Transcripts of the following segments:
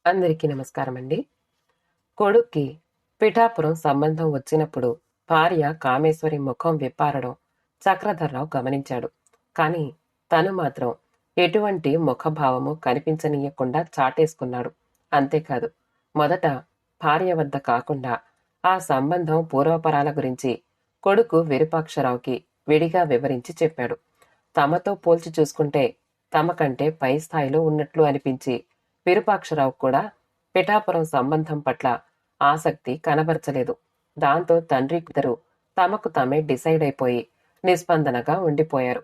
అందరికీ నమస్కారం అండి. కొడుక్కి పిఠాపురం సంబంధం వచ్చినప్పుడు భార్య కామేశ్వరి ముఖం విప్పారడం చక్రధర్రావు గమనించాడు. కాని తను మాత్రం ఎటువంటి ముఖభావము కనిపించనీయకుండా చాటేసుకున్నాడు. అంతేకాదు, మొదట భార్య వద్ద కాకుండా ఆ సంబంధం పూర్వపరాల గురించి కొడుకు విరూపాక్షరావుకి విడిగా వివరించి చెప్పాడు. తమతో పోల్చి చూసుకుంటే తమకంటే పై స్థాయిలో ఉన్నట్లు అనిపించి విరూపాక్షరావు కూడా పిఠాపురం సంబంధం పట్ల ఆసక్తి కనబరచలేదు. దాంతో తండ్రి ఇద్దరు తమకు తామే డిసైడ్ అయిపోయి నిస్పందనగా ఉండిపోయారు.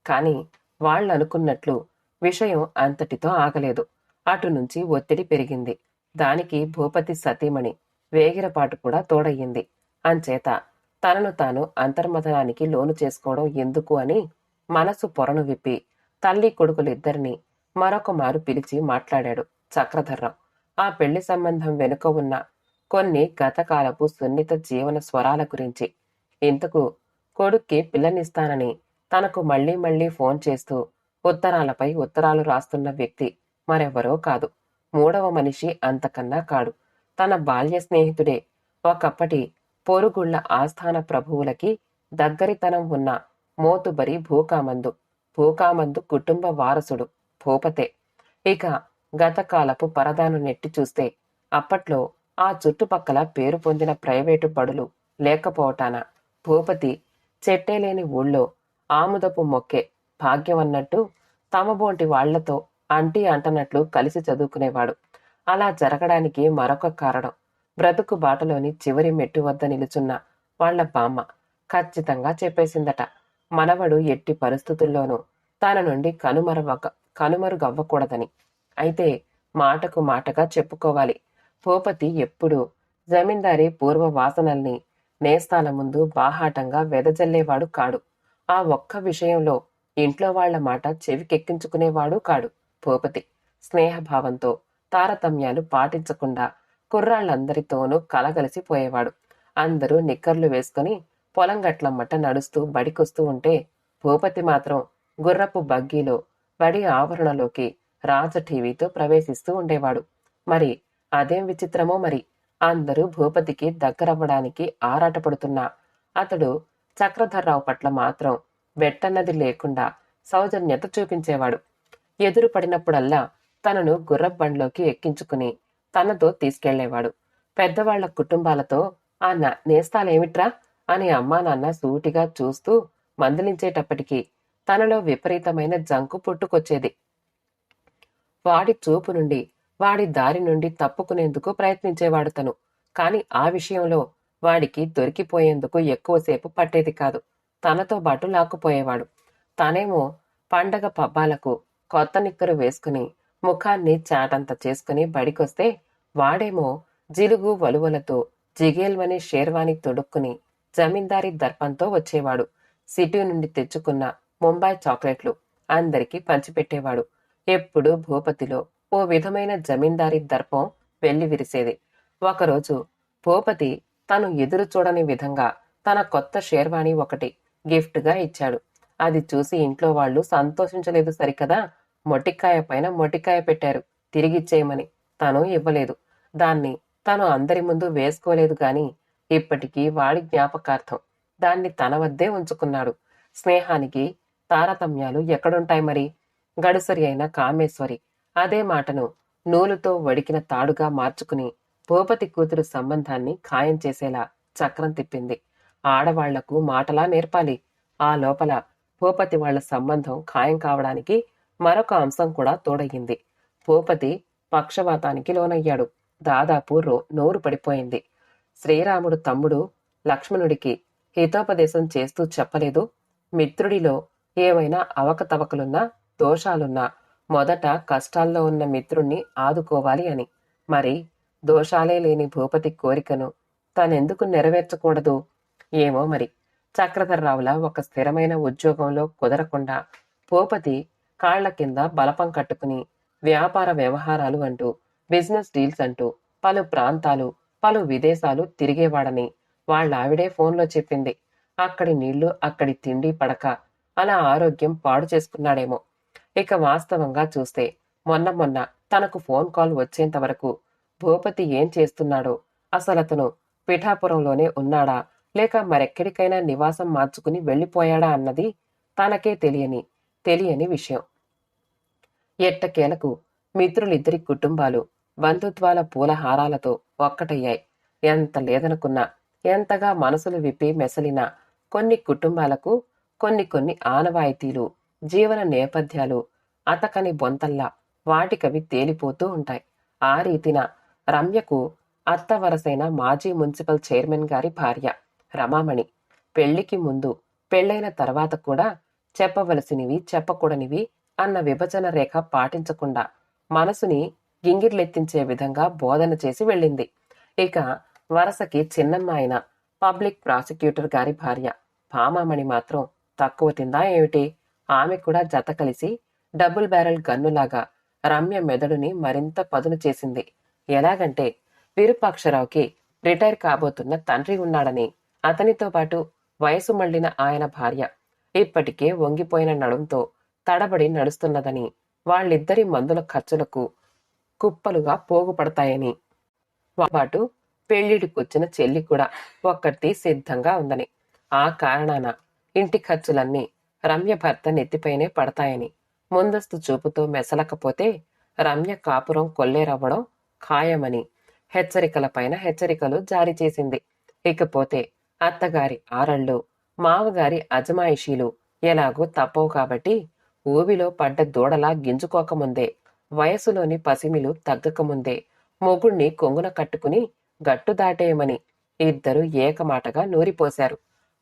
కాని వాళ్ళనుకున్నట్లు విషయం అంతటితో ఆగలేదు. అటు నుంచి ఒత్తిడి పెరిగింది. దానికి భూపతి సతీమణి వేగిరపాటు కూడా తోడయ్యింది. అంచేత తనను తాను అంతర్మథనానికి లోను చేసుకోవడం ఎందుకు అని మనసు పొరను విప్పి తల్లి కొడుకులిద్దరినీ మరొక మారు పిలిచి మాట్లాడాడు చక్రధర్రావు. ఆ పెళ్లి సంబంధం వెనుక ఉన్న కొన్ని గతకాలపు సున్నిత జీవన స్వరాల గురించి. ఇంతకు కొడుక్కి పిల్లనిస్తానని తనకు మళ్లీ మళ్లీ ఫోన్ చేస్తూ ఉత్తరాలపై ఉత్తరాలు రాస్తున్న వ్యక్తి మరెవరో కాదు. మూడవ మనిషి అంతకన్నా కాడు. తన బాల్య స్నేహితుడే, ఒకప్పటి పొరుగుళ్ల ఆస్థాన ప్రభువులకి దగ్గరితనం ఉన్న మోతుబరి భూకామందు కుటుంబ వారసుడు భూపతే. ఇక గతకాలపు పరదాను నెట్టి చూస్తే అప్పట్లో ఆ చుట్టుపక్కల పేరు పొందిన ప్రైవేటు బడులు లేకపోవటాన భూపతి చెట్టేలేని ఊళ్ళో ఆముదపు మొక్కే భాగ్యమన్నట్టు తమబోంటి వాళ్లతో అంటీ అంటనట్లు కలిసి చదువుకునేవాడు. అలా జరగడానికి మరొక కారణం, బ్రతుకు బాటలోని చివరి మెట్టు వద్ద నిలుచున్న వాళ్ల బామ్మ ఖచ్చితంగా చెప్పేసిందట. మనవడు ఎట్టి పరిస్థితుల్లోనూ తన నుండి కనుమరుగవ్వకూడదని. అయితే మాటకు మాటగా చెప్పుకోవాలి. భూపతి ఎప్పుడూ జమీందారీ పూర్వ వాసనల్ని నేస్తాల ముందు బాహాటంగా వెదజల్లేవాడు కాడు. ఆ ఒక్క విషయంలో ఇంట్లో వాళ్ల మాట చెవికెక్కించుకునేవాడు కాడు. భూపతి స్నేహభావంతో తారతమ్యాలు పాటించకుండా కుర్రాళ్ళందరితోనూ కలగలిసిపోయేవాడు. అందరూ నిక్కర్లు వేసుకుని పొలం గట్లమ్మట నడుస్తూ బడికొస్తూ ఉంటే భూపతి మాత్రం గుర్రపు బగ్గీలో బడి ఆవరణలోకి రాజ టీవీతో ప్రవేశిస్తూ ఉండేవాడు. మరి అదేం విచిత్రమో మరి. అందరూ భూపతికి దగ్గరవ్వడానికి ఆరాటపడుతున్నా అతడు చక్రధర్రావు పట్ల మాత్రం వెట్టన్నది లేకుండా సౌజన్యత చూపించేవాడు. ఎదురు పడినప్పుడల్లా తనను గుర్రబండ్లోకి ఎక్కించుకుని తనతో తీసుకెళ్లేవాడు. పెద్దవాళ్ల కుటుంబాలతో ఆ నేస్తాలేమిట్రా అని అమ్మా నాన్న సూటిగా చూస్తూ మందలించేటప్పటికీ తనలో విపరీతమైన జంకు పుట్టుకొచ్చేది. వాడి చూపు నుండి, వాడి దారి నుండి తప్పుకునేందుకు ప్రయత్నించేవాడు తను. కాని ఆ విషయంలో వాడికి దొరికిపోయేందుకు ఎక్కువసేపు పట్టేది కాదు. తనతో పాటు లాక్కుపోయేవాడు. తానేమో పండగ పబ్బాలకు కొత్త నిక్కరు వేసుకుని ముఖాన్ని చాటంత చేసుకుని బడికొస్తే వాడేమో జిలుగు వలువలతో జిగేల్వని షేర్వాణి తొడుక్కుని జమీందారీ దర్పంతో వచ్చేవాడు. సిటీ నుండి తెచ్చుకున్న ముంబై చాక్లెట్లు అందరికీ పంచిపెట్టేవాడు. ఎప్పుడూ భూపతిలో ఓ విధమైన జమీందారీ దర్పం వెళ్లి విరిసేది. ఒకరోజు భూపతి తను ఎదురు చూడని విధంగా తన కొత్త షేర్వాణి ఒకటి గిఫ్ట్గా ఇచ్చాడు. అది చూసి ఇంట్లో వాళ్ళు సంతోషించలేదు సరికదా, మొటిక్కాయ పైన మొటిక్కాయ పెట్టారు తిరిగిచ్చేయమని. తను ఇవ్వలేదు. దాన్ని తను అందరి ముందు వేసుకోలేదు గాని ఇప్పటికీ వాడి జ్ఞాపకార్థం దాన్ని తన వద్దే ఉంచుకున్నాడు. స్నేహానికి తారతమ్యాలు ఎక్కడుంటాయి మరి? గడుసరి అయిన కామేశ్వరి అదే మాటను నూలుతో వడికిన తాడుగా మార్చుకుని భూపతి కూతురు సంబంధాన్ని ఖాయం చేసేలా చక్రం తిప్పింది. ఆడవాళ్లకు మాటలా నేర్పాలి. ఆ లోపల భూపతి వాళ్ల సంబంధం ఖాయం కావడానికి మరొక అంశం కూడా తోడయ్యింది. భూపతి పక్షవాతానికి లోనయ్యాడు. దాదాపు నోరు పడిపోయింది. శ్రీరాముడు తమ్ముడు లక్ష్మణుడికి హితోపదేశం చేస్తూ చెప్పలేదు, మిత్రుడిలో ఏమైనా అవకతవకలున్నా దోషాలున్నా మొదట కష్టాల్లో ఉన్న మిత్రుణ్ణి ఆదుకోవాలి అని. మరి దోషాలే లేని భూపతి కోరికను తనెందుకు నెరవేర్చకూడదు? ఏమో మరి. చక్రధర్రావులా ఒక స్థిరమైన ఉద్యోగంలో కుదరకుండా భూపతి కాళ్ల కింద బలపం కట్టుకుని వ్యాపార వ్యవహారాలు అంటూ, బిజినెస్ డీల్స్ అంటూ పలు ప్రాంతాలు, పలు విదేశాలు తిరిగేవాడని వాళ్ళావిడే ఫోన్లో చెప్పింది. అక్కడి నీళ్లు, అక్కడి తిండి పడక అలా ఆరోగ్యం పాడు చేసుకున్నాడేమో. ఇక వాస్తవంగా చూస్తే మొన్న తనకు ఫోన్ కాల్ వచ్చేంత వరకు భూపతి ఏం చేస్తున్నాడో, అసలతను పిఠాపురంలోనే ఉన్నాడా లేక మరెక్కడికైనా నివాసం మార్చుకుని వెళ్ళిపోయాడా అన్నది తనకే తెలియని విషయం. ఎట్టకేలకు మిత్రులిద్దరి కుటుంబాలు బంధుత్వాల పూలహారాలతో ఒక్కటయ్యాయి. ఎంత లేదనుకున్నా, ఎంతగా మనసులు విప్పి మెసలినా కొన్ని కుటుంబాలకు కొన్ని ఆనవాయితీలు, జీవన నేపథ్యాలు అతకని బొంతల్లా వాటికవి తేలిపోతూ ఉంటాయి. ఆ రీతిన రమ్యకు అత్త వరసైన మాజీ మున్సిపల్ చైర్మన్ గారి భార్య రమామణి పెళ్లికి ముందు, పెళ్లైన తర్వాత కూడా చెప్పవలసినవి చెప్పకూడనివి అన్న విభజన రేఖ పాటించకుండా మనసుని గింగిర్లెత్తించే విధంగా బోధన చేసి వెళ్ళింది. ఇక వరసకి చిన్నమ్మ అయిన పబ్లిక్ ప్రాసిక్యూటర్ గారి భార్య భామామణి మాత్రం తక్కువ తిందా ఏమిటి? ఆమె కూడా జత కలిసి డబుల్ బ్యారెల్ గన్నులాగా రమ్య మెదడుని మరింత పదును చేసింది. ఎలాగంటే విరూపాక్షరావుకి రిటైర్ కాబోతున్న తండ్రి ఉన్నాడని, అతనితో పాటు వయసు మళ్లిన ఆయన భార్య ఇప్పటికే వంగిపోయిన నడుంతో తడబడి నడుస్తున్నదని, వాళ్ళిద్దరి మందుల ఖర్చులకు కుప్పలుగా పోగుపడతాయని, పాటు పెళ్లిడికొచ్చిన చెల్లి కూడా ఒక్కటి సిద్ధంగా ఉందని, ఆ కారణాన ఇంటి ఖర్చులన్నీ రమ్య భర్త నెత్తిపైనే పడతాయని ముందస్తు చూపుతో మెసలకపోతే రమ్య కాపురం కొల్లేరవ్వడం ఖాయమని హెచ్చరికలపైన హెచ్చరికలు జారీ చేసింది. ఇకపోతే అత్తగారి ఆరళ్ళు, మావగారి అజమాయిషీలు ఎలాగూ తప్పవు కాబట్టి ఊబిలో పడ్డ దూడలా గింజుకోకముందే, వయసులోని పసిమిలు తగ్గకముందే మొగుణ్ణి కొంగున కట్టుకుని గట్టు దాటేయమని ఇద్దరూ ఏకమాటగా నూరిపోశారు.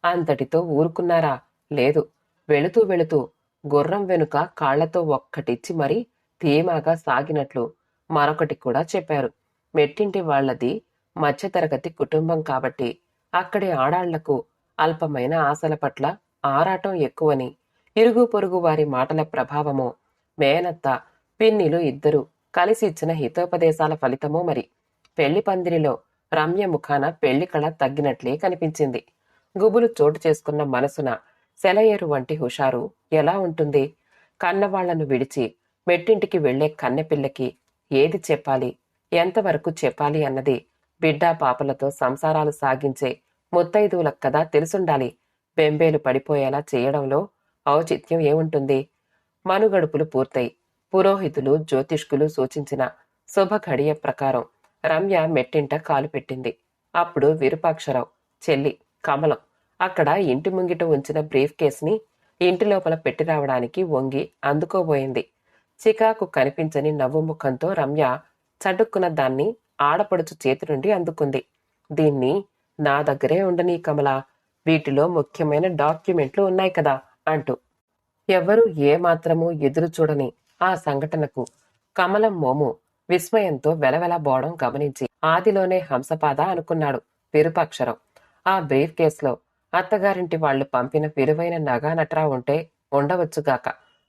అంతటితో ఊరుకున్నారా? లేదు. వెళుతూ వెళుతూ గుర్రం వెనుక కాళ్లతో ఒక్కటిచ్చి మరీ ధీమాగా సాగినట్లు మరొకటి కూడా చెప్పారు. మెట్టింటి వాళ్లది మధ్యతరగతి కుటుంబం కాబట్టి అక్కడి ఆడాళ్లకు అల్పమైన ఆశల పట్ల ఆరాటం ఎక్కువని, ఇరుగు పొరుగు వారి మాటల ప్రభావమో, మేనత్త పిన్నిలు ఇద్దరూ కలిసి ఇచ్చిన హితోపదేశాల ఫలితమో మరి పెళ్లి పందిరిలో రమ్య ముఖాన పెళ్లి కళ తగ్గినట్లే కనిపించింది. గుబులు చోటు చేసుకున్న మనసున సెలయేరు వంటి హుషారు ఎలా ఉంటుంది? కన్నవాళ్లను విడిచి మెట్టింటికి వెళ్లే కన్నెపిల్లకి ఏది చెప్పాలి, ఎంతవరకు చెప్పాలి అన్నది బిడ్డా పాపలతో సంసారాలు సాగించే ముత్తైదువులకు కదా తెలుసుండాలి. బెంబేలు పడిపోయేలా చేయడంలో ఔచిత్యం ఏముంటుంది? మనుగడుపులు పూర్తయి పురోహితులు జ్యోతిష్కులు సూచించిన శుభ ఘడియ ప్రకారం రమ్య మెట్టింట కాలు పెట్టింది. అప్పుడు విరూపాక్షరావు చెల్లి కమలం అక్కడ ఇంటి ముంగిట ఉంచిన బ్రీఫ్ కేసుని ఇంటి లోపల పెట్టి రావడానికి వంగి అందుకోబోయింది. చికాకు కనిపించని నవ్వు ముఖంతో రమ్య చటుక్కున దాన్ని ఆడపడుచు చేతి నుండి అందుకుంది. దీన్ని నా దగ్గరే ఉండనీ కమలా, వీటిలో ముఖ్యమైన డాక్యుమెంట్లు ఉన్నాయి కదా అంటూ. ఎవ్వరూ ఏమాత్రమూ ఎదురు చూడని ఆ సంఘటనకు కమలం మోము విస్మయంతో వెలవెలబోవడం గమనించి ఆదిలోనే హంసపాద అనుకున్నాడు విరూపాక్షరావు. ఆ బ్రీఫ్ కేసులో అత్తగారింటి వాళ్లు పంపిన విలువైన నగా నట్రా ఉంటే ఉండవచ్చుగాక,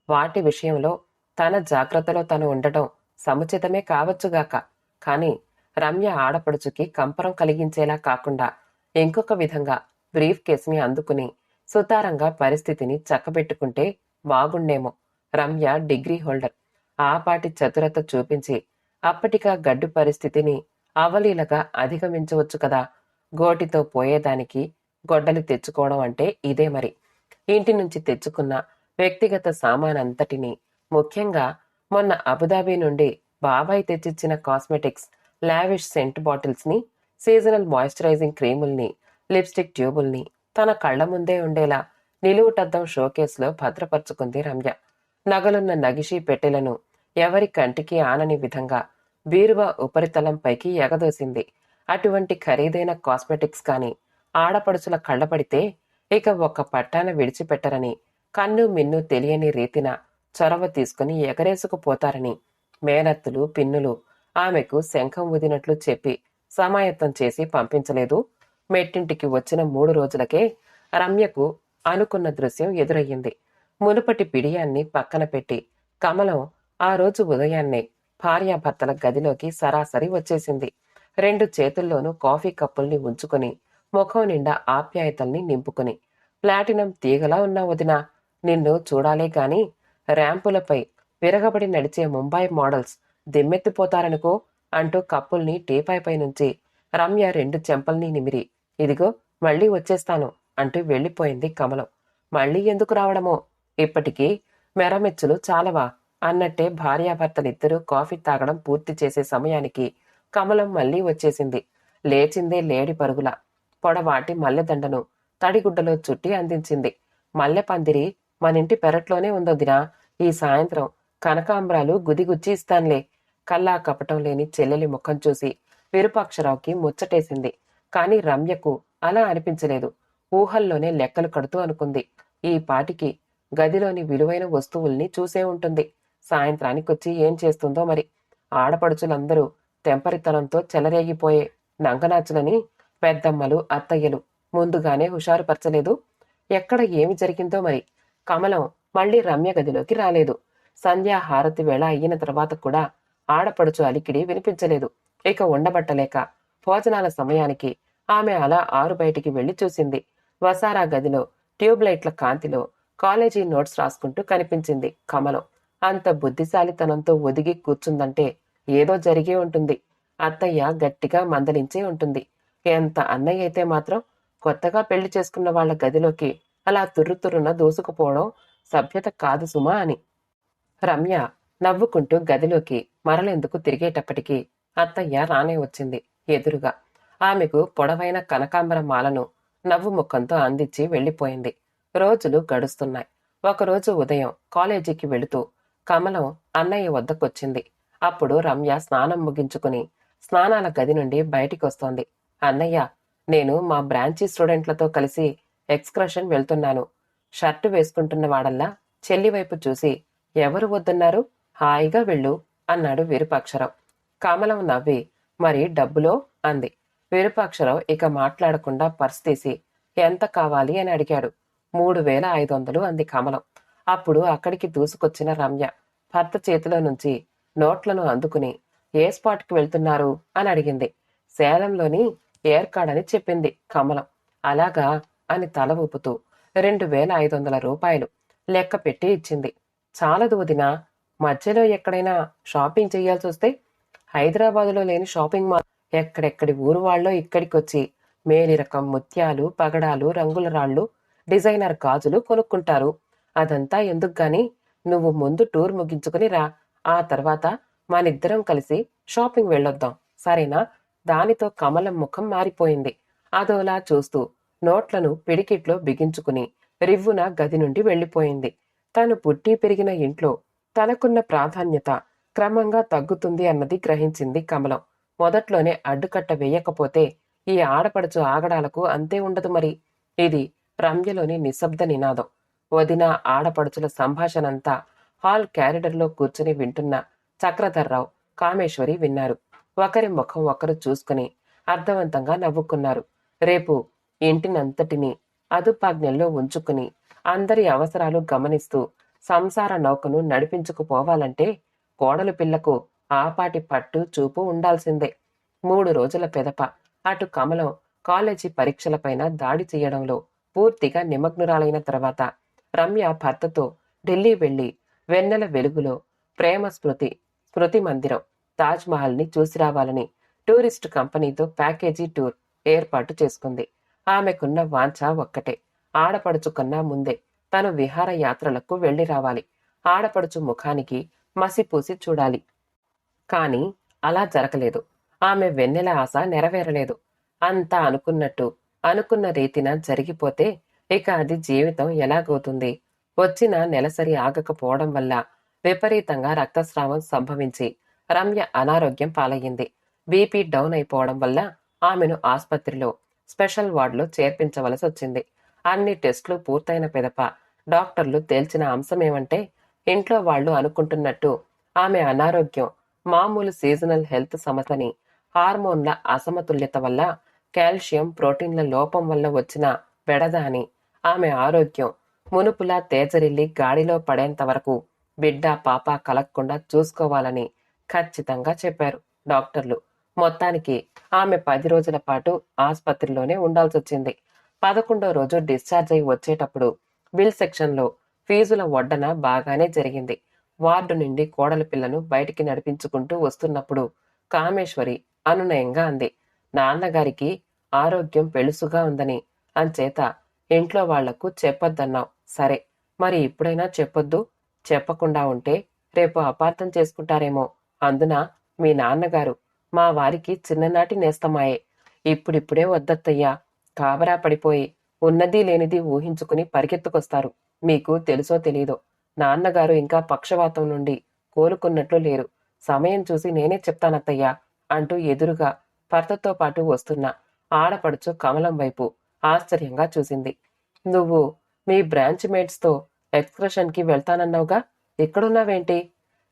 వాటి విషయంలో తన జాగ్రత్తలో తను ఉండటం సముచితమే కావచ్చుగాక, కాని రమ్య ఆడపడుచుకి కంపరం కలిగించేలా కాకుండా ఇంకొక విధంగా బ్రీఫ్ కేసుని అందుకుని సుతారంగా పరిస్థితిని చక్కబెట్టుకుంటే బాగుండేమో. రమ్య డిగ్రీ హోల్డర్, ఆపాటి చతురత చూపించి అప్పటికా గడ్డు పరిస్థితిని అవలీలగా అధిగమించవచ్చు కదా. గోటితో పోయేదానికి గొడ్డలి తెచ్చుకోవడం అంటే ఇదే మరి. ఇంటి నుంచి తెచ్చుకున్న వ్యక్తిగత సామానంతటినీ, ముఖ్యంగా మొన్న అబుదాబి నుండి బాబాయ్ తెచ్చిచ్చిన కాస్మెటిక్స్, లావిష్ సెంట్ బాటిల్స్ ని, సీజనల్ మాయిశ్చరైజింగ్ క్రీముల్ని, లిప్స్టిక్ ట్యూబుల్ని తన కళ్ల ముందే ఉండేలా నిలువుటద్దం షోకేస్లో భద్రపరుచుకుంది రమ్య. నగలున్న నగిషీ పెట్టెలను ఎవరి కంటికి ఆనని విధంగా బీరువా ఉపరితలంపైకి ఎగదోసింది. అటువంటి ఖరీదైన కాస్మెటిక్స్ కాని ఆడపడుచుల కళ్ళపడితే ఇక ఒక్క పట్టాన విడిచిపెట్టరని, కన్ను మిన్ను తెలియని రీతిన చొరవ తీసుకుని ఎగరేసుకుపోతారని మేనత్తులు పిన్నులు ఆమెకు శంఖం ఊదినట్లు చెప్పి సమాయత్తం చేసి పంపించలేదు. మెట్టింటికి వచ్చిన 3 రోజులకే రమ్యకు అనుకున్న దృశ్యం ఎదురయ్యింది. మునుపటి పిడియాన్ని పక్కన పెట్టి కమలం ఆ రోజు ఉదయాన్నే భార్యాభర్తల గదిలోకి సరాసరి వచ్చేసింది. 2 చేతుల్లోనూ కాఫీ కప్పుల్ని ఉంచుకుని, ముఖం నిండా ఆప్యాయతల్ని నింపుకుని, ప్లాటినం తీగలా ఉన్న వదినా, నిన్ను చూడాలే గాని ర్యాంపులపై విరగబడి నడిచే ముంబై మోడల్స్ దిమ్మెత్తిపోతారనుకో అంటూ కప్పుల్ని టీపాయ్ నుంచి రమ్య 2 చెంపల్ని నిమిరి, ఇదిగో మళ్ళీ వచ్చేస్తాను అంటూ వెళ్ళిపోయింది కమలం. మళ్ళీ ఎందుకు రావడమో, ఇప్పటికీ మెరమెచ్చులు చాలవా అన్నట్టే భార్యాభర్తలిద్దరూ కాఫీ తాగడం పూర్తి చేసే సమయానికి కమలం మళ్ళీ వచ్చేసింది. లేచిందే లేడి పరుగుల. పొడవాటి మల్లెదండను తడిగుడ్డలో చుట్టి అందించింది. మల్లె పందిరి మనింటి పెరట్లోనే ఉందొదినా, ఈ సాయంత్రం కనకాంబరాలు గుదిగుచ్చి ఇస్తాన్లే. కల్లా కపటం లేని చెల్లెలి ముఖం చూసి విరూపాక్షరావుకి ముచ్చటేసింది. కాని రమ్యకు అలా అనిపించలేదు. ఊహల్లోనే లెక్కలు కడుతూ అనుకుంది, ఈ పాటికి గదిలోని విలువైన వస్తువుల్ని చూసే ఉంటుంది. సాయంత్రానికొచ్చి ఏం చేస్తుందో మరి. ఆడపడుచులందరూ తెంపరితనంతో చెలరేగిపోయే నంగనాచులని పెద్దమ్మలు, అత్తయ్యలు ముందుగానే హుషారుపరచలేదు. ఎక్కడ ఏమి జరిగిందో మరి. కమలం మళ్ళీ రమ్య గదిలోకి రాలేదు. సంధ్యాహారతి వేళ అయిన తర్వాత కూడా ఆడపడుచు అలికిడి వినిపించలేదు. ఇక ఉండబట్టలేక భోజనాల సమయానికి ఆమె అలా ఆరు బయటికి వెళ్లి చూసింది. వసారా గదిలో ట్యూబ్లైట్ల కాంతిలో కాలేజీ నోట్స్ రాసుకుంటూ కనిపించింది కమలం. అంత బుద్ధిశాలితనంతో ఒదిగి కూర్చుందంటే ఏదో జరిగే ఉంటుంది. అత్తయ్య గట్టిగా మందలించే ఉంటుంది. ఎంత అన్నయ్య అయితే మాత్రం కొత్తగా పెళ్లి చేసుకున్న వాళ్ల గదిలోకి అలా తుర్రుతుర్రున దూసుకుపోవడం సభ్యత కాదు సుమా అని. రమ్య నవ్వుకుంటూ గదిలోకి మరలెందుకు తిరిగేటప్పటికీ అత్తయ్య రానే వచ్చింది ఎదురుగా. ఆమెకు పొడవైన కనకాంబర మాలను నవ్వు ముఖంతో అందించి వెళ్లిపోయింది. రోజులు గడుస్తున్నాయి. ఒకరోజు ఉదయం కాలేజీకి వెళుతూ కమలం అన్నయ్య వద్దకొచ్చింది. అప్పుడు రమ్య స్నానం ముగించుకుని స్నానాల గది నుండి బయటికొస్తోంది. అన్నయ్య, నేను మా బ్రాంచీ స్టూడెంట్లతో కలిసి ఎక్స్కర్షన్ వెళ్తున్నాను. షర్టు వేసుకుంటున్న వాడల్లా చెల్లివైపు చూసి, ఎవరు వద్దన్నారు, హాయిగా వెళ్ళు అన్నాడు విరూపాక్షరావు. కమలం నవ్వి, మరి డబ్బులో అంది. విరూపాక్షరావు ఇక మాట్లాడకుండా పర్స్ తీసి ఎంత కావాలి అని అడిగాడు. 3500 అంది కమలం. అప్పుడు అక్కడికి దూసుకొచ్చిన రమ్య భర్త చేతిలో నుంచి నోట్లను అందుకుని ఏ స్పాట్కి వెళ్తున్నారు అని అడిగింది. సేలంలోని ఏర్కాడ్ అని చెప్పింది కమలం. అలాగా అని తల ఊపుతూ 2500 రూపాయలు లెక్క పెట్టి ఇచ్చింది. చాలదు వదినా, మధ్యలో ఎక్కడైనా షాపింగ్ చెయ్యాల్సి వస్తే హైదరాబాదులో లేని షాపింగ్ మాల్ ఎక్కడెక్కడి ఊరు వాళ్ళో ఇక్కడికొచ్చి మేలి రకం ముత్యాలు, పగడాలు, రంగుల రాళ్ళు, డిజైనర్ గాజులు కొనుక్కుంటారు. అదంతా ఎందుకు గాని నువ్వు ముందు టూర్ ముగించుకుని రా. ఆ తర్వాత మనిద్దరం కలిసి షాపింగ్ వెళ్ళొద్దాం, సరేనా? దానితో కమలం ముఖం మారిపోయింది. అదోలా చూస్తూ నోట్లను పిడికిట్లో బిగించుకుని రివ్వున గది నుండి వెళ్లిపోయింది. తను పుట్టి పెరిగిన ఇంట్లో తనకున్న ప్రాధాన్యత క్రమంగా తగ్గుతుంది అన్నది గ్రహించింది కమలం. మొదట్లోనే అడ్డుకట్ట వేయకపోతే ఈ ఆడపడుచు ఆగడాలకు అంతే ఉండదు మరి. ఇది రమ్యలోని నిశ్శబ్ద నినాదం. వదిన ఆడపడుచుల సంభాషణంతా హాల్ క్యారిడర్లో కూర్చుని వింటున్న చక్రధర్రావు, కామేశ్వరి విన్నారు. ఒకరి ముఖం ఒకరు చూసుకుని అర్థవంతంగా నవ్వుకున్నారు. రేపు ఇంటినంతటినీ అదుపాజ్ఞల్లో ఉంచుకుని అందరి అవసరాలు గమనిస్తూ సంసార నౌకను నడిపించుకుపోవాలంటే కోడలు పిల్లకు ఆపాటి పట్టు చూపు ఉండాల్సిందే. 3 రోజుల పెదప అటు కమలం కాలేజీ పరీక్షలపైన దాడి చేయడంలో పూర్తిగా నిమగ్నురాలైన తర్వాత రమ్య భర్తతో ఢిల్లీ వెళ్లి వెన్నెల వెలుగులో ప్రేమ స్మృతి మందిరం, తాజ్మహల్ ని చూసి రావాలని టూరిస్టు కంపెనీతో ప్యాకేజీ టూర్ ఏర్పాటు చేసుకుంది. ఆమెకున్న వాంఛ ఒక్కటే, ఆడపడుచు కన్నా ముందే తను విహార యాత్రలకు వెళ్లి రావాలి. ఆడపడుచు ముఖానికి మసిపూసి చూడాలి. కాని అలా జరగలేదు. ఆమె వెన్నెల ఆశ నెరవేరలేదు. అంతా అనుకున్నట్టు అనుకున్న రీతిన జరిగిపోతే ఇక అది జీవితం ఎలాగవుతుంది? వచ్చిన నెలసరి ఆగకపోవడం వల్ల విపరీతంగా రక్తస్రావం సంభవించి రమ్య అనారోగ్యం పాలయ్యింది. బీపీ డౌన్ అయిపోవడం వల్ల ఆమెను ఆస్పత్రిలో స్పెషల్ వార్డులో చేర్పించవలసి వచ్చింది. అన్ని టెస్టులు పూర్తయిన పిదప డాక్టర్లు తేల్చిన అంశమేమంటే, ఇంట్లో వాళ్లు అనుకుంటున్నట్టు ఆమె అనారోగ్యం మామూలు సీజనల్ హెల్త్ సమస్యని హార్మోన్ల అసమతుల్యత వల్ల, కాల్షియం ప్రోటీన్ల లోపం వల్ల వచ్చిన బెడద అని. ఆమె ఆరోగ్యం మునుపులా తేజరిల్లి గాడిలో పడేంత వరకు బిడ్డ పాప కలగకుండా చూసుకోవాలని ఖచ్చితంగా చెప్పారు డాక్టర్లు. మొత్తానికి ఆమె 10 రోజుల పాటు ఆస్పత్రిలోనే ఉండాల్సొచ్చింది. 11వ రోజు డిశ్చార్జ్ అయి వచ్చేటప్పుడు బిల్ సెక్షన్లో ఫీజుల వడ్డన బాగానే జరిగింది. వార్డు నుండి కోడలి పిల్లను బయటికి నడిపించుకుంటూ వస్తున్నప్పుడు కామేశ్వరి అనునయంగా అంది. నాన్నగారికి ఆరోగ్యం పెళుసుగా ఉందని, అంచేత ఇంట్లో వాళ్లకు చెప్పొద్దన్నావు. సరే, మరి ఇప్పుడైనా చెప్పొద్దు. చెప్పకుండా ఉంటే రేపు అపార్థం చేసుకుంటారేమో. అందున మీ నాన్నగారు మా వారికి చిన్ననాటి నేస్తమాయే. ఇప్పుడిప్పుడే వద్దత్తయ్యా. కాబరా పడిపోయి ఉన్నది లేనిది ఊహించుకుని పరిగెత్తుకొస్తారు. మీకు తెలుసో తెలీదో నాన్నగారు ఇంకా పక్షవాతం నుండి కోలుకున్నట్లు లేరు. సమయం చూసి నేనే చెప్తానత్తయ్యా అంటూ ఎదురుగా భర్తతో పాటు వస్తున్న ఆడపడుచు కమలం వైపు ఆశ్చర్యంగా చూసింది. నువ్వు మీ బ్రాంచ్ మేట్స్తో ఎక్స్కర్షన్కి వెళ్తానన్నావుగా, ఇక్కడున్నావేంటి?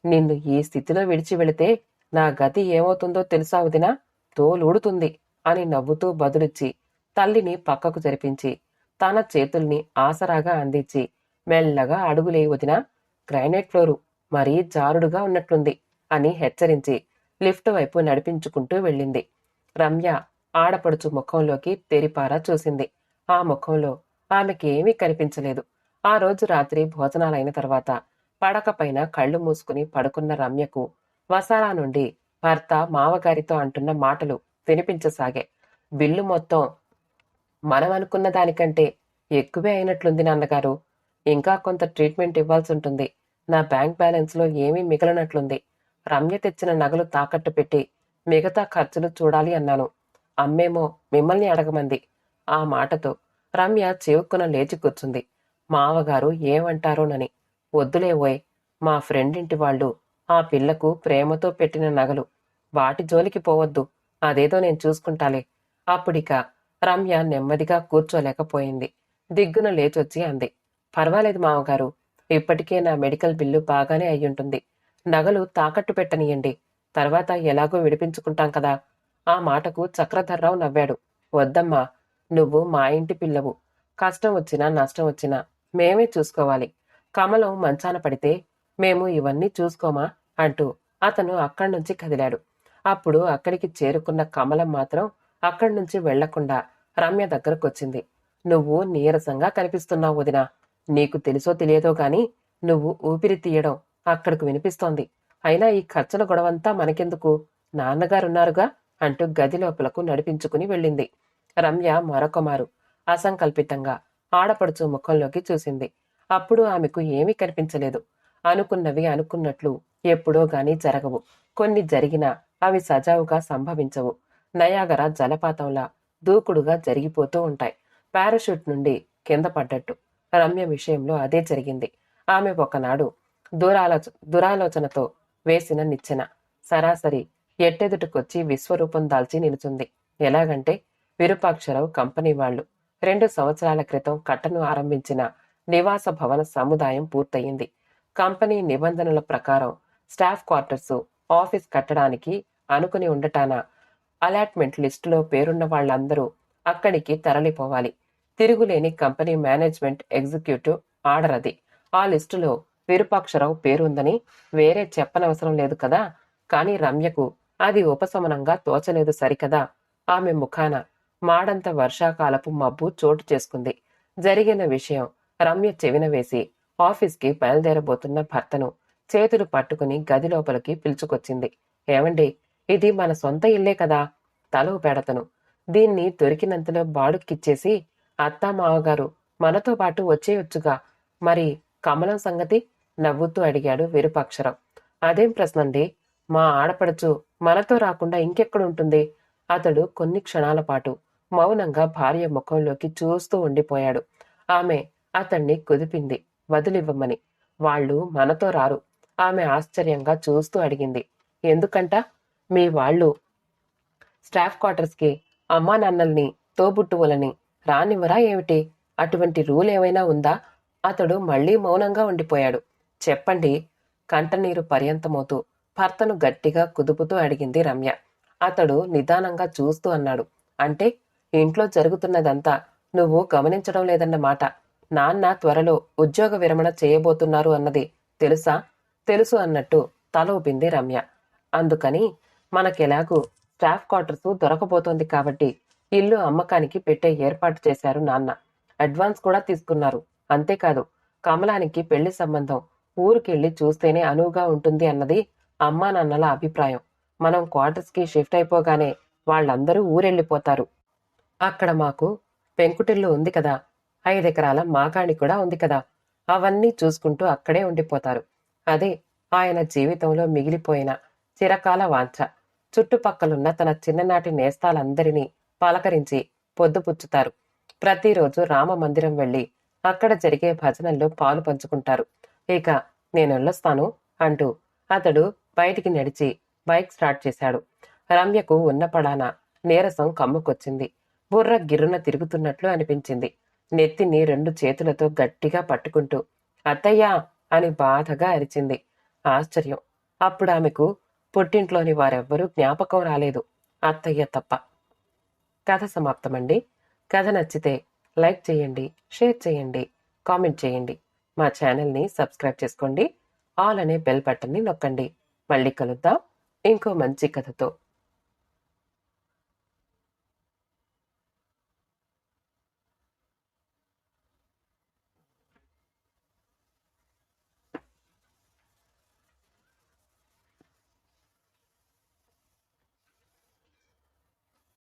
నిన్ను ఈ స్థితిలో విడిచి వెళితే నా గతి ఏమవుతుందో తెలుసా వదినా? తోలూడుతుంది అని నవ్వుతూ బదులిచ్చి తల్లిని పక్కకు జరిపించి తన చేతుల్ని ఆసరాగా అందించి మెల్లగా అడుగులే వదినా, గ్రానైట్ ఫ్లోరు మరీ జారుడుగా ఉన్నట్లుంది అని హెచ్చరించి లిఫ్ట్ వైపు నడిపించుకుంటూ వెళ్ళింది. రమ్య ఆడపడుచు ముఖంలోకి తెరిపారా చూసింది. ఆ ముఖంలో ఆమెకేమీ కనిపించలేదు. ఆ రోజు రాత్రి భోజనాలైన తర్వాత పడకపైన కళ్ళు మూసుకుని పడుకున్న రమ్యకు వసారా నుండి భర్త మావగారితో అంటున్న మాటలు వినిపించసాగాయి. బిల్లు మొత్తం మనం అనుకున్న దానికంటే ఎక్కువే అయినట్లుంది నాన్నగారు. ఇంకా కొంత ట్రీట్మెంట్ ఇవ్వాల్సి ఉంటుంది. నా బ్యాంక్ బ్యాలెన్స్లో ఏమీ మిగలనట్లుంది. రమ్య తెచ్చిన నగలు తాకట్టు పెట్టి మిగతా ఖర్చులు చూడాలి అన్నాను. అమ్మేమో మిమ్మల్ని అడగమంది. ఆ మాటతో రమ్య చివుక్కున లేచి కూర్చుంది. మావగారు ఏమంటారోనని. వద్దులేవోయ్, మా ఫ్రెండ్ ఇంటి వాళ్ళు ఆ పిల్లకు ప్రేమతో పెట్టిన నగలు. వాటి జోలికి పోవద్దు. అదేదో నేను చూసుకుంటాలే. అప్పుడిక రమ్య నెమ్మదిగా కూర్చోలేకపోయింది. దిగ్గున లేచొచ్చి అంది. పర్వాలేదు మావగారు, ఇప్పటికే నా మెడికల్ బిల్లు బాగానే అయ్యుంటుంది. నగలు తాకట్టు పెట్టనియండి. తర్వాత ఎలాగో విడిపించుకుంటాం కదా. ఆ మాటకు చక్రధర్రావు నవ్వాడు. వద్దమ్మా, నువ్వు మా ఇంటి పిల్లవు. కష్టం వచ్చినా నష్టం వచ్చినా మేమే చూసుకోవాలి. కమలం మంచాన పడితే మేము ఇవన్నీ చూసుకోమా అంటూ అతను అక్కడ్నుంచి కదిలాడు. అప్పుడు అక్కడికి చేరుకున్న కమలం మాత్రం అక్కడి నుంచి వెళ్లకుండా రమ్య దగ్గరకొచ్చింది. నువ్వు నీరసంగా కనిపిస్తున్నావు వదినా. నీకు తెలుసో తెలియదో గాని నువ్వు ఊపిరి తీయడం అక్కడకు వినిపిస్తోంది. అయినా ఈ ఖర్చుల గొడవంతా మనకెందుకు? నాన్నగారున్నారుగా అంటూ గది లోపలకు నడిపించుకుని వెళ్ళింది. రమ్య మరొకమారు అసంకల్పితంగా ఆడపడుచు ముఖంలోకి చూసింది. అప్పుడు ఆమెకు ఏమీ కనిపించలేదు. అనుకున్నవి అనుకున్నట్లు ఎప్పుడో గాని జరగవు. కొన్ని జరిగినా అవి సజావుగా సంభవించవు. నయాగర జలపాతంలా దూకుడుగా జరిగిపోతూ ఉంటాయి. పారాషూట్ నుండి కింద పడ్డట్టు. రమ్య విషయంలో అదే జరిగింది. ఆమె ఒకనాడు దురాలోచనతో వేసిన నిచ్చెన సరాసరి ఎట్టెదుటికొచ్చి విశ్వరూపం దాల్చి నిలుచుంది. ఎలాగంటే విరూపాక్షరావు కంపెనీ వాళ్లు 2 సంవత్సరాల క్రితం కట్టను ఆరంభించిన నివాస భవన సముదాయం పూర్తయింది. కంపెనీ నిబంధనల ప్రకారం స్టాఫ్ క్వార్టర్స్, ఆఫీస్ కట్టడానికి అనుకుని ఉండటాన అలాట్మెంట్ లిస్టులో పేరున్న వాళ్లందరూ అక్కడికి తరలిపోవాలి. తిరుగులేని కంపెనీ మేనేజ్మెంట్ ఎగ్జిక్యూటివ్ ఆర్డర్ అది. ఆ లిస్టులో విరూపాక్షరావు పేరుందని వేరే చెప్పనవసరం లేదు కదా. కాని రమ్యకు అది ఉపశమనంగా తోచలేదు సరికదా. ఆమె ముఖాన మాడంత వర్షాకాలపు మబ్బు చోటు చేసుకుంది. జరిగిన విషయం రమ్య చెవిన వేసి ఆఫీస్కి బయలుదేరబోతున్న భర్తను చేతులు పట్టుకుని గది లోపలికి పిలుచుకొచ్చింది. ఏమండి, ఇది మన సొంత ఇల్లే కదా. తల ఊపాడతను. దీన్ని దొరికినంతలో బాడుక్కిచ్చేసి అత్తా మావగారు మనతో పాటు వచ్చేయొచ్చుగా. మరి కమలం సంగతి? నవ్వుతూ అడిగాడు విరూపాక్షరావు. అదేం ప్రశ్నండి? మా ఆడపడుచు మనతో రాకుండా ఇంకెక్కడుంటుంది? అతడు కొన్ని క్షణాల పాటు మౌనంగా భార్య ముఖంలోకి చూస్తూ ఉండిపోయాడు. ఆమె అతన్ని కుదిపింది వదిలివ్వమని. వాళ్ళు మనతో రారు. ఆమె ఆశ్చర్యంగా చూస్తూ అడిగింది. ఎందుకంట? మీ వాళ్ళు స్టాఫ్ క్వార్టర్స్కి అమ్మా నాన్నల్ని, తోబుట్టువులని రానివ్వరా ఏమిటి? అటువంటి రూల్ ఏమైనా ఉందా? అతడు మళ్లీ మౌనంగా ఉండిపోయాడు. చెప్పండి, కంటనీరు పర్యంతమవుతూ భర్తను గట్టిగా కుదుపుతూ అడిగింది రమ్య. అతడు నిదానంగా చూస్తూ అన్నాడు. అంటే ఇంట్లో జరుగుతున్నదంతా నువ్వు గమనించడం లేదన్నమాట. నాన్న త్వరలో ఉద్యోగ విరమణ చేయబోతున్నారు అన్నది తెలుసా? తెలుసు అన్నట్టు తల ఊపింది రమ్య. అందుకని మనకెలాగూ స్టాఫ్ క్వార్టర్స్ దొరకబోతోంది కాబట్టి ఇల్లు అమ్మకానికి పెట్టే ఏర్పాటు చేశారు నాన్న. అడ్వాన్స్ కూడా తీసుకున్నారు. అంతేకాదు, కమలానికి పెళ్లి సంబంధం ఊరికెళ్ళి చూస్తేనే అనువుగా ఉంటుంది అన్నది అమ్మా నాన్నల అభిప్రాయం. మనం క్వార్టర్స్కి షిఫ్ట్ అయిపోగానే వాళ్ళందరూ ఊరెళ్ళిపోతారు. అక్కడ మాకు పెంకుటిల్లు ఉంది కదా, 5 ఎకరాల మాగాణి కూడా ఉంది కదా, అవన్నీ చూసుకుంటూ అక్కడే ఉండిపోతారు. అదే ఆయన జీవితంలో మిగిలిపోయిన చిరకాల వాంఛ. చుట్టుపక్కలున్న తన చిన్ననాటి నేస్తాలందరినీ పలకరించి పొద్దుపుచ్చుతారు. ప్రతిరోజు రామ మందిరం వెళ్ళి అక్కడ జరిగే భజనల్లో పాలు పంచుకుంటారు. ఇక నేనెళ్ళొస్తాను అంటూ అతడు బయటికి నడిచి బైక్ స్టార్ట్ చేశాడు. రమ్యకు ఉన్న పడాన నీరసం కమ్ముకొచ్చింది. బుర్ర గిర్రున తిరుగుతున్నట్లు అనిపించింది. నెత్తిని 2 చేతులతో గట్టిగా పట్టుకుంటూ అత్తయ్యా అని బాధగా అరిచింది. ఆశ్చర్యం, అప్పుడామెకు పుట్టింట్లోని వారెవ్వరూ జ్ఞాపకం రాలేదు, అత్తయ్య తప్ప. కథ సమాప్తమండి. కథ నచ్చితే లైక్ చేయండి, షేర్ చేయండి, కామెంట్ చేయండి. మా ఛానల్ని సబ్స్క్రైబ్ చేసుకోండి. ఆల్ అనే బెల్ బటన్ని నొక్కండి. మళ్ళీ కలుద్దాం ఇంకో మంచి కథతో.